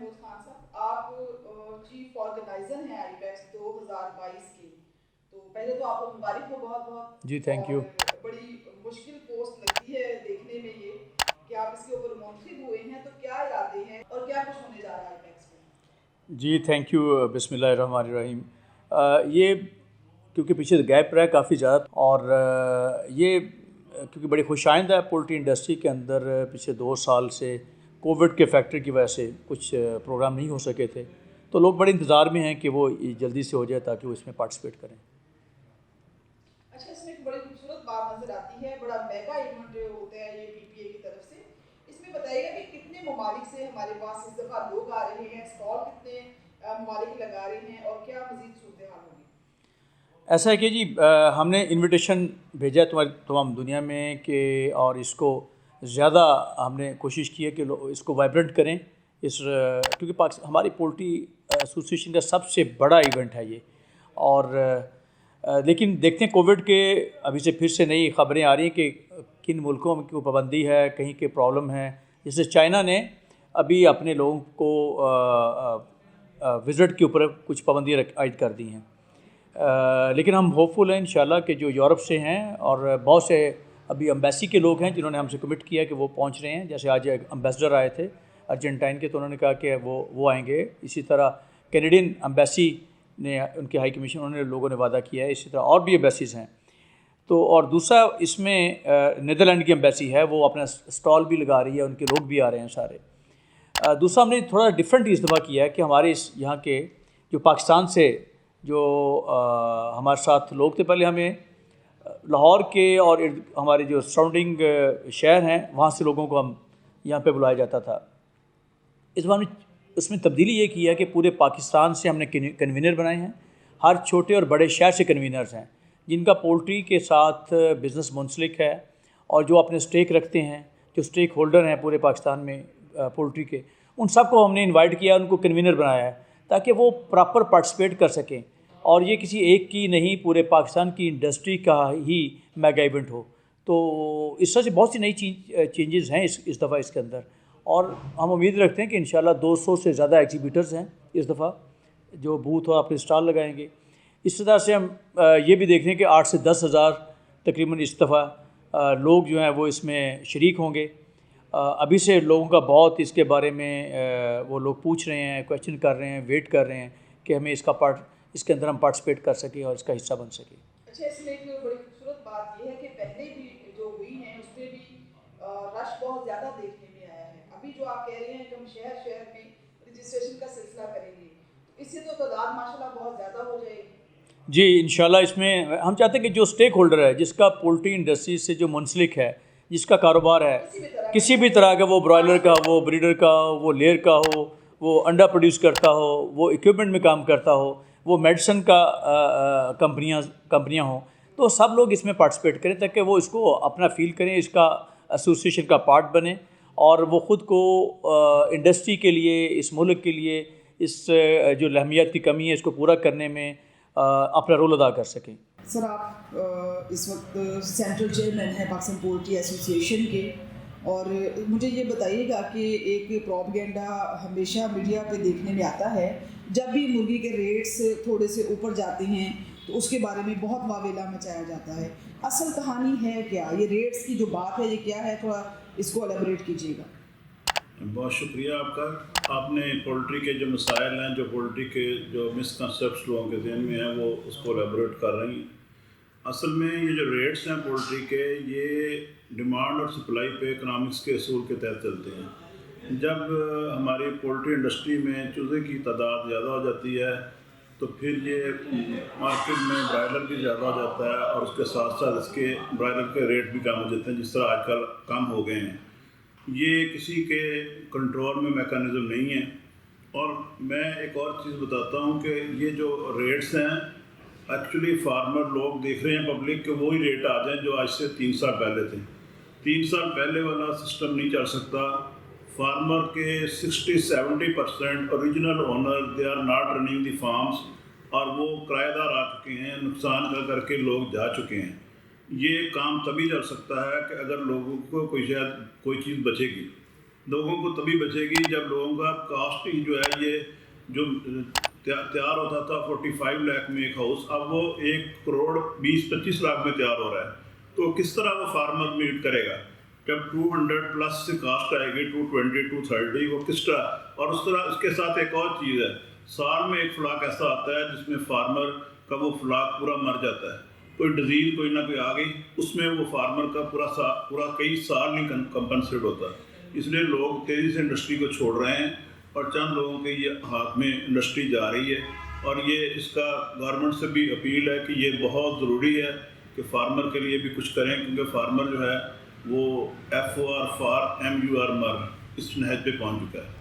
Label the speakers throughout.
Speaker 1: محمود خان صاحب، آپ chief organiser ہیں IPEX 2022 کے، تو پہلے تو آپ کو مبارک ہو بہت بہت.
Speaker 2: جی تھینک یو.
Speaker 1: اور بڑی مشکل پوسٹ لگتی ہے دیکھنے میں یہ کہ آپ اس کے اوپر منتخب ہوئے ہیں، تو کیا ارادے ہیں اور کیا کچھ ہونے جا رہا ہے IPEX میں؟
Speaker 2: جی تھینک یو. بسم اللہ الرحمن الرحیم. یہ کیونکہ پیچھے گیپ رہا ہے کافی زیادہ، اور یہ کیونکہ بڑی خوش آئند ہے پولٹری انڈسٹری کے اندر پچھلے 2 سال سے کووڈ کے فیکٹر کی وجہ سے کچھ پروگرام نہیں ہو سکے تھے، تو لوگ بڑے انتظار میں ہیں کہ وہ جلدی سے ہو جائے تاکہ وہ اس میں پارٹیسپیٹ کریں.
Speaker 1: اچھا، اس میں ایک بڑی خوبصورت بات نظر آتی ہے، بڑا میگا ایونٹ ہوتا ہے یہ PPA کی طرف سے. اس میں بتائیے گا کہ کتنے ممالک سے ہمارے پاس اس دفعہ لوگ آ رہے ہیں، اسٹال کتنے ممالک لگا رہے ہیں، اور کیا مزید صورتحال ہوگی؟
Speaker 2: ایسا ہے کہ جی ہم نے انویٹیشن بھیجا ہے تمام دنیا میں کہ، اور اس کو زیادہ ہم نے کوشش کی ہے کہ اس کو وائبرنٹ کریں. کیونکہ ہماری پولٹری ایسوسیشن کا سب سے بڑا ایونٹ ہے یہ. اور لیکن دیکھتے ہیں کووڈ کے ابھی سے پھر سے نئی خبریں آ رہی ہیں کہ کن ملکوں میں کی پابندی ہے، کہیں کے پرابلم ہے. جیسے چائنا نے ابھی اپنے لوگوں کو وزٹ کے اوپر کچھ پابندیاں عائد کر دی ہیں. لیکن ہم ہوپ فل ہیں انشاءاللہ کہ جو یورپ سے ہیں اور بہت سے ابھی امبیسی کے لوگ ہیں جنہوں نے ہم سے کمٹ کیا کہ وہ پہنچ رہے ہیں. جیسے آج امبیسڈر آئے تھے ارجنٹائن کے، تو انہوں نے کہا کہ وہ آئیں گے. اسی طرح کینیڈین امبیسی نے، ان کے ہائی کمیشن، انہوں نے لوگوں نے وعدہ کیا ہے. اسی طرح اور بھی امبیسیز ہیں. تو اور دوسرا اس میں نیدرلینڈ کی امبیسی ہے، وہ اپنا اسٹال بھی لگا رہی ہے، ان کے لوگ بھی آ رہے ہیں سارے. دوسرا ہم نے تھوڑا ڈفرینٹ اس دفعہ کیا ہے کہ ہمارے یہاں کے جو پاکستان سے جو ہمارے ساتھ لوگ تھے، پہلے ہمیں لاہور کے اور ہمارے جو سراؤنڈنگ شہر ہیں وہاں سے لوگوں کو ہم یہاں پہ بلایا جاتا تھا. اس بار اس میں تبدیلی یہ کی ہے کہ پورے پاکستان سے ہم نے کنوینر بنائے ہیں. ہر چھوٹے اور بڑے شہر سے کنوینرز ہیں جن کا پولٹری کے ساتھ بزنس منسلک ہے، اور جو اپنے اسٹیک رکھتے ہیں، جو اسٹیک ہولڈر ہیں پورے پاکستان میں پولٹری کے، ان سب کو ہم نے انوائٹ کیا، ان کو کنوینر بنایا ہے تاکہ وہ پراپر پارٹیسپیٹ کر سکیں. اور یہ کسی ایک کی نہیں، پورے پاکستان کی انڈسٹری کا ہی میگا ایونٹ ہو. تو اس طرح سے بہت سی نئی چینجز ہیں اس دفعہ اس کے اندر. اور ہم امید رکھتے ہیں کہ انشاءاللہ 200 سے زیادہ ایگزیبیٹرز ہیں اس دفعہ جو بوتھ ہو اپنے اسٹال لگائیں گے. اس طرح سے ہم یہ بھی دیکھ رہے ہیں کہ 8 سے 10 ہزار تقریباً اس دفعہ لوگ جو ہیں وہ اس میں شریک ہوں گے. ابھی سے لوگوں کا بہت اس کے بارے میں وہ لوگ پوچھ رہے ہیں، کویشچن کر رہے ہیں، ویٹ کر رہے ہیں کہ ہمیں اس کے اندر ہم پارٹیسپیٹ کر سکیں اور اس کا حصہ بن سکیں.
Speaker 1: اچھا، اس میں ایک بڑی خوبصورت بات یہ ہے کہ پہلے بھی جو ہوئی ہیں اس میں بھی رش بہت زیادہ دیکھنے میں آیا ہے. ابھی جو آپ کہہ رہے ہیں کہ ہم شہر شہر میں رجسٹریشن کا سلسلہ کریں گے، تو اس سے تو تعداد ماشاءاللہ بہت زیادہ ہو جائے گی.
Speaker 2: جی انشاءاللہ اس میں ہم چاہتے ہیں کہ جو اسٹیک ہولڈر ہے، جس کا پولٹری انڈسٹری سے جو منسلک ہے، جس کا کاروبار ہے، کسی بھی طرح کا، وہ برائلر کا، وہ بریڈر کا، وہ لیئر کا ہو، وہ انڈا پروڈیوس کرتا ہو، وہ ایکوپمنٹ میں کام کرتا ہو، وہ میڈیسن کا کمپنیاں ہوں، تو سب لوگ اس میں پارٹیسپیٹ کریں تاکہ وہ اس کو اپنا فیل کریں، اس کا ایسوسیشن کا پارٹ بنیں، اور وہ خود کو انڈسٹری کے لیے، اس ملک کے لیے، اس جو لحمیت کی کمی ہے اس کو پورا کرنے میں اپنا رول ادا کر سکیں.
Speaker 1: سر، آپ اس وقت سینٹرل چیئرمین ہیں پاکستان پولٹری ایسوسیشن کے، اور مجھے یہ بتائیے گا کہ ایک پروپیگنڈا ہمیشہ میڈیا پہ دیکھنے میں آتا ہے، جب بھی مرغی کے ریٹس تھوڑے سے اوپر جاتے ہیں تو اس کے بارے میں بہت واویلا مچایا جاتا ہے. اصل کہانی ہے کیا؟ یہ ریٹس کی جو بات ہے یہ کیا ہے؟ تھوڑا اس کو الیبوریٹ کیجیے گا.
Speaker 3: بہت شکریہ آپ کا. آپ نے پولٹری کے جو مسائل ہیں، جو پولٹری کے جو مسکنسیپٹس لوگوں کے ذہن میں ہیں، وہ اس کو الیبوریٹ کر رہی ہیں. اصل میں یہ جو ریٹس ہیں پولٹری کے، یہ ڈیمانڈ اور سپلائی پہ اکنامکس کے اصول کے تحت چلتے ہیں. جب ہماری پولٹری انڈسٹری میں چوزے کی تعداد زیادہ ہو جاتی ہے تو پھر یہ مارکیٹ میں برائلر بھی زیادہ ہو جاتا ہے، اور اس کے ساتھ ساتھ اس کے برائلر کے ریٹ بھی کم ہو جاتے ہیں، جس طرح آج کل کم ہو گئے ہیں. یہ کسی کے کنٹرول میں میکانزم نہیں ہے. اور میں ایک اور چیز بتاتا ہوں کہ یہ جو ریٹس ہیں، ایکچولی فارمر لوگ دیکھ رہے ہیں پبلک کہ وہی ریٹ آ جائیں جو آج سے 3 سال پہلے تھے. 3 سال پہلے والا سسٹم نہیں چل سکتا. فارمر کے 60-70% original owner they are not running the farms, اور وہ کرایہ دار آ چکے ہیں، نقصان کر کے لوگ جا چکے ہیں. یہ کام تبھی چل سکتا ہے کہ اگر لوگوں کو کوئی چیز بچے گی. لوگوں کو تبھی بچے گی جب لوگوں کا کاسٹ ہی جو ہے یہ جو تیار ہوتا تھا 45 لاکھ میں ایک ہاؤس، اب وہ 1 کروڑ 20-25 لاکھ میں تیار ہو رہا ہے. تو کس طرح وہ فارمر میٹ کرے گا جب 200 پلس سے کاسٹ آئے گی 220 230 وہ کس طرح. اور اس طرح اس کے ساتھ ایک اور چیز ہے، سال میں ایک فلاک ایسا آتا ہے جس میں فارمر کا وہ فلاک پورا مر جاتا ہے، کوئی ڈیزیز کوئی نہ کوئی آ گئی، اس میں وہ فارمر کا پورا کئی سال نہیں کمپنسیٹ ہوتا. اس لیے لوگ تیزی سے انڈسٹری کو چھوڑ رہے ہیں اور چند لوگوں کے یہ ہاتھ میں انڈسٹری جا رہی ہے. اور یہ اس کا گورنمنٹ سے بھی اپیل ہے کہ یہ بہت ضروری ہے کہ فارمر کے لیے بھی کچھ کریں، کیونکہ فارمر جو ہے وہ FOR فار MUR مر اس نہج پہ پہنچ چکا ہے.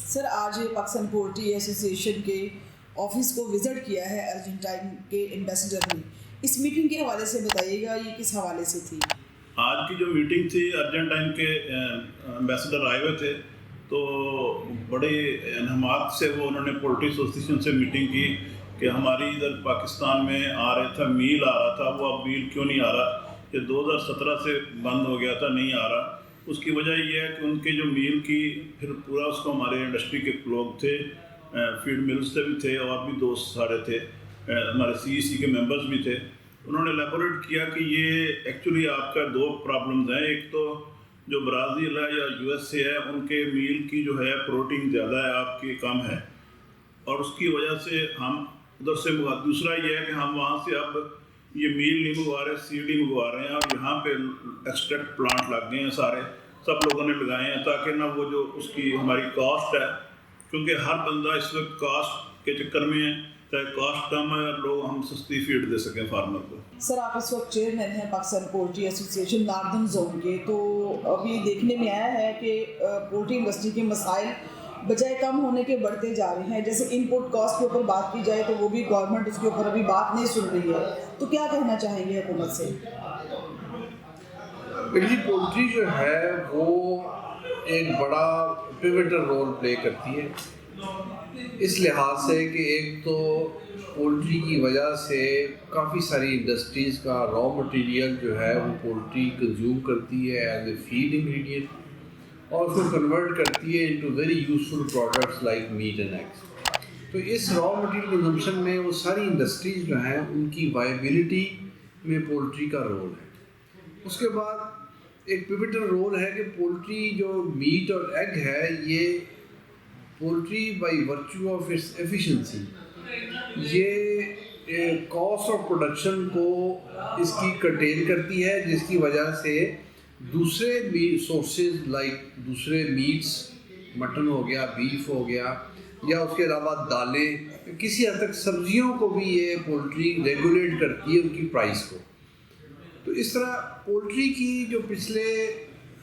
Speaker 1: سر آج پاکستان پولٹری ایسوسی ایشن کے آفس کو وزٹ کیا ہے ارجنٹائن کے ایمبیسڈر نے، اس میٹنگ کے حوالے سے بتائیے گا یہ کس حوالے سے تھی؟
Speaker 3: آج کی جو میٹنگ تھی ارجنٹائن کے ایمبیسڈر آئے ہوئے تھے، تو بڑے انہمات سے وہ انہوں نے پولٹری ایسوسیشن سے میٹنگ کی کہ ہماری ادھر پاکستان میں آ رہا تھا میل آ رہا تھا، وہ اب میل کیوں نہیں آ رہا، یہ 2017 سے بند ہو گیا تھا نہیں آ رہا. اس کی وجہ یہ ہے کہ ان کے جو میل کی پھر پورا اس کو ہمارے انڈسٹری کے لوگ تھے، فیڈ ملز سے بھی تھے اور بھی دوست سارے تھے، ہمارے CEC کے ممبرز بھی تھے. انہوں نے لیبوریٹ کیا کہ یہ ایکچولی آپ کا 2 پرابلمز ہیں. ایک تو جو برازیل ہے یا USA ہے ان کے میل کی جو ہے پروٹین زیادہ ہے، آپ کی کم ہے، اور اس کی وجہ سے ہم ادھر سے دوسرا یہ ہے کہ ہم وہاں سے اب یہ میل نہیں منگوا رہے، CD منگوا رہے ہیں، اور یہاں پہ ایکسٹریکٹ پلانٹ لگ گئے ہیں سارے، سب لوگوں نے لگائے ہیں تاکہ نہ وہ جو اس کی ہماری کاسٹ ہے، کیونکہ ہر بندہ اس وقت کاسٹ کے چکر میں ہے، چاہے کاسٹ کم ہے اور لوگ ہم سستی فیڈ دے سکیں فارمر کو.
Speaker 1: سر آپ اس وقت چیئرمین ہیں پاکستان پولٹری ایسوسی ایشن ناردرن زون کے، تو ابھی دیکھنے میں آیا ہے کہ پولٹری انڈسٹری کے مسائل بجائے کم ہونے کے بڑھتے جا رہے ہیں. جیسے ان پٹ کاسٹ کے اوپر بات کی جائے تو وہ بھی گورنمنٹ اس کے اوپر ابھی بات نہیں سن رہی ہے، تو کیا کہنا چاہیں گے حکومت سے؟
Speaker 4: جی پولٹری جو ہے وہ ایک بڑا پیوٹل رول پلے کرتی ہے اس لحاظ سے کہ ایک تو پولٹری کی وجہ سے کافی ساری انڈسٹریز کا را مٹیریل جو ہے وہ پولٹری کنزیوم کرتی ہے ایز اے فیڈ انگریڈینٹ، اور اس کو کنورٹ کرتی ہے into very useful products like meat and eggs. تو اس را مٹیریل کنزمپشن میں وہ ساری انڈسٹریز جو ہیں ان کی وائبلٹی میں پولٹری کا رول ہے. اس کے بعد ایک پیوٹل رول ہے کہ پولٹری جو میٹ اور ایگ ہے، یہ poultry by virtue of its efficiency یہ کاسٹ آف پروڈکشن کو اس کی کرٹیل کرتی ہے، جس کی وجہ سے دوسرے میٹ سورسز لائک دوسرے میٹس، مٹن ہو گیا، بیف ہو گیا، یا اس کے علاوہ دالیں، کسی حد تک سبزیوں کو بھی یہ پولٹری ریگولیٹ کرتی ہے ان کی پرائس کو. تو اس طرح پولٹری کی جو پچھلے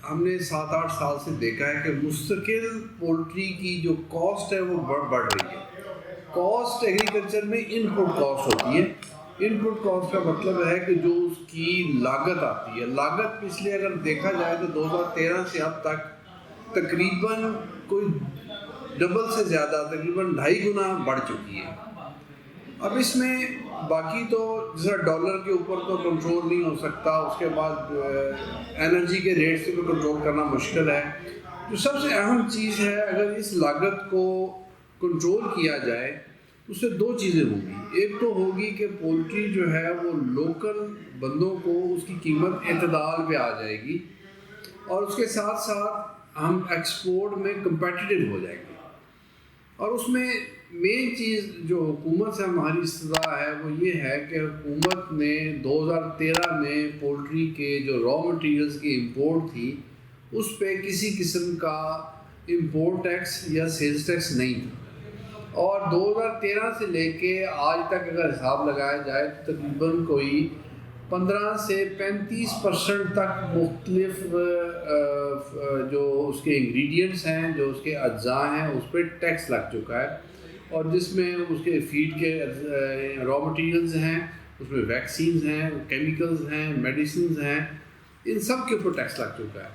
Speaker 4: ہم نے 7-8 سال سے دیکھا ہے کہ مستقل پولٹری کی جو کاسٹ ہے وہ بڑھ رہی ہے. کاسٹ ایگریکلچر میں ان پٹ کاسٹ ہوتی ہے. ان پٹ کاسٹ کا مطلب ہے کہ جو اس کی لاگت آتی ہے، لاگت پچھلے اگر دیکھا جائے تو 2013 سے اب تک تقریباً کوئی ڈبل سے زیادہ، تقریباً 2.5 گنا بڑھ چکی ہے. اب اس میں باقی تو جیسا ڈالر کے اوپر تو کنٹرول نہیں ہو سکتا، اس کے بعد انرجی کے ریٹ سے بھی کنٹرول کرنا مشکل ہے. جو سب سے اہم چیز ہے، اگر اس لاگت کو کنٹرول کیا جائے اس سے 2 چیزیں ہوں گی. ایک تو ہوگی کہ پولٹری جو ہے وہ لوکل بندوں کو اس کی قیمت اعتدال پہ آ جائے گی، اور اس کے ساتھ ساتھ ہم ایکسپورٹ میں کمپیٹیٹیو ہو جائیں گے. اور اس میں مین چیز جو حکومت سے ہماری استدعا ہے وہ یہ ہے کہ حکومت نے 2013 میں پولٹری کے جو را مٹیریلز کی امپورٹ تھی اس پہ کسی قسم کا امپورٹ ٹیکس یا سیلز ٹیکس نہیں تھا. اور 2013 سے لے کے آج تک اگر حساب لگایا جائے تو تقریباً کوئی 15 سے 35% تک مختلف جو اس کے انگریڈینٹس ہیں، جو اس کے اجزاء ہیں، اس پہ ٹیکس لگ چکا ہے. اور جس میں اس کے فیڈ کے را مٹیریلز ہیں، اس میں ویکسینز ہیں، کیمیکلز ہیں، میڈیسنز ہیں، ان سب کے اوپر ٹیکس لگ چکا ہے.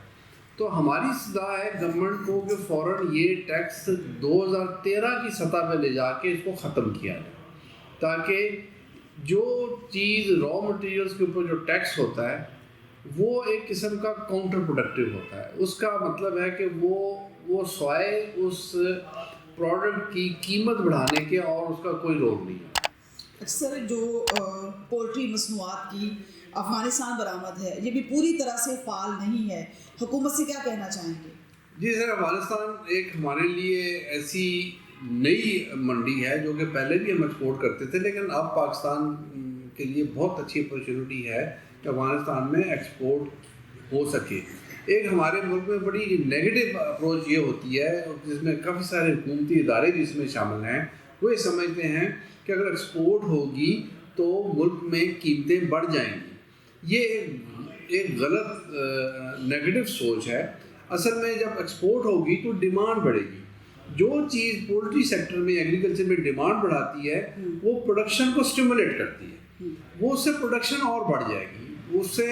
Speaker 4: تو ہماری استدعا ہے گورنمنٹ کو کہ فوراً یہ ٹیکس 2013 کی سطح پہ لے جا کے اس کو ختم کیا جائے، تاکہ جو چیز را مٹیریلز کے اوپر جو ٹیکس ہوتا ہے وہ ایک قسم کا کاؤنٹر پروڈکٹیو ہوتا ہے. اس کا مطلب ہے کہ وہ سوائے اس پروڈکٹ کی قیمت بڑھانے کے اور اس کا کوئی رول نہیں ہے.
Speaker 1: اکثر جو پولٹری مصنوعات کی افغانستان برآمد ہے یہ بھی پوری طرح سے فعال نہیں ہے، حکومت سے کیا کہنا چاہیں گے؟
Speaker 4: جی سر، افغانستان ایک ہمارے لیے ایسی نئی منڈی ہے جو کہ پہلے بھی ہم ایکسپورٹ کرتے تھے، لیکن اب پاکستان کے لیے بہت اچھی اپرچونیٹی ہے کہ افغانستان میں ایکسپورٹ ہو سکے. ایک ہمارے ملک میں بڑی نیگیٹو اپروچ یہ ہوتی ہے جس میں کافی سارے حکومتی ادارے بھی اس میں شامل ہیں. وہ یہ سمجھتے ہیں کہ اگر ایکسپورٹ ہوگی تو ملک میں قیمتیں بڑھ جائیں گی. یہ ایک غلط نیگیٹو سوچ ہے. اصل میں جب ایکسپورٹ ہوگی تو ڈیمانڈ بڑھے گی. جو چیز پولٹری سیکٹر میں ایگریکلچر میں ڈیمانڈ بڑھاتی ہے وہ پروڈکشن کو اسٹیمولیٹ کرتی ہے. وہ اس سے پروڈکشن اور بڑھ جائے گی. اس سے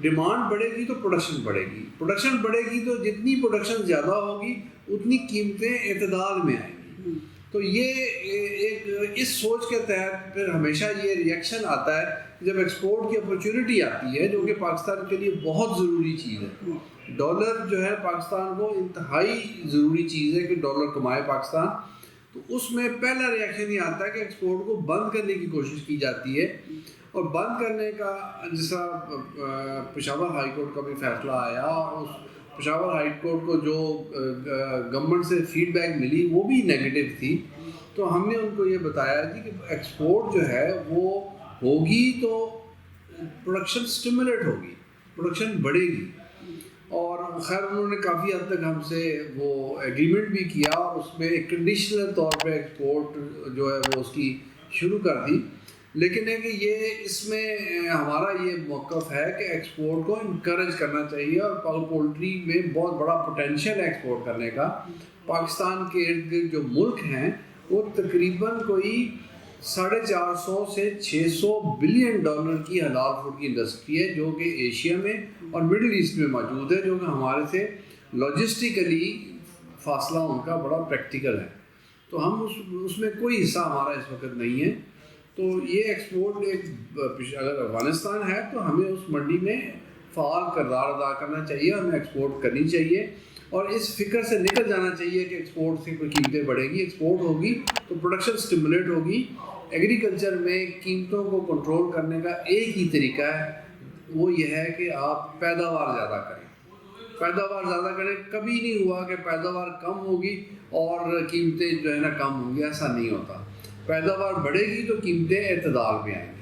Speaker 4: ڈیمانڈ بڑھے گی تو پروڈکشن بڑھے گی. پروڈکشن بڑھے گی تو جتنی پروڈکشن زیادہ ہوگی اتنی قیمتیں اعتدال میں آئیں گی. تو یہ ایک اس سوچ کے تحت پھر ہمیشہ یہ ریئیکشن آتا ہے جب ایکسپورٹ کی اپرچونیٹی آتی ہے جو کہ پاکستان کے لیے بہت ضروری چیز ہے. ڈالر جو ہے پاکستان کو انتہائی ضروری چیز ہے کہ ڈالر کمائے پاکستان. تو اس میں پہلا ریئیکشن یہ آتا ہے کہ ایکسپورٹ کو بند کرنے کی کوشش کی جاتی ہے. اور بند کرنے کا جیسا پشاور ہائی کورٹ کا بھی فیصلہ آیا، اس پشاور ہائی کورٹ کو جو گورنمنٹ سے فیڈ بیک ملی وہ بھی نیگیٹو تھی. تو ہم نے ان کو یہ بتایا جی کہ ایکسپورٹ جو ہے وہ ہوگی تو پروڈکشن اسٹیمولیٹ ہوگی، پروڈکشن بڑھے گی. اور خیر انہوں نے کافی حد تک ہم سے وہ ایگریمنٹ بھی کیا اور اس میں ایک کنڈیشنل طور پہ ایکسپورٹ جو ہے وہ اس کی شروع کر دی. لیکن ہے کہ یہ اس میں ہمارا یہ موقف ہے کہ ایکسپورٹ کو انکریج کرنا چاہیے اور پولٹری میں بہت بڑا پوٹینشیل ہے ایکسپورٹ کرنے کا. پاکستان کے ارد گرد جو ملک ہیں وہ تقریباً کوئی 450 سے 600 بلین ڈالر کی حلال فوڈ کی انڈسٹری ہے جو کہ ایشیا میں اور مڈل ایسٹ میں موجود ہے، جو کہ ہمارے سے لاجسٹیکلی فاصلہ ان کا بڑا پریکٹیکل ہے. تو ہم اس میں کوئی حصہ ہمارا اس وقت نہیں ہے. تو یہ ایکسپورٹ ایک اگر افغانستان ہے تو ہمیں اس منڈی میں فعال کردار ادا کرنا چاہیے، ہمیں ایکسپورٹ کرنی چاہیے اور اس فکر سے نکل جانا چاہیے کہ ایکسپورٹ سے کوئی قیمتیں بڑھیں گی. ایکسپورٹ ہوگی تو پروڈکشن اسٹیمولیٹ ہوگی. ایگریکلچر میں قیمتوں کو کنٹرول کرنے کا ایک ہی طریقہ ہے، وہ یہ ہے کہ آپ پیداوار زیادہ کریں. پیداوار زیادہ کریں. کبھی نہیں ہوا کہ پیداوار کم ہوگی اور قیمتیں جو ہے نا کم ہوں گی، ایسا نہیں ہوتا. پیداوار بڑھے گی تو قیمتیں اعتدال میں آئیں گی.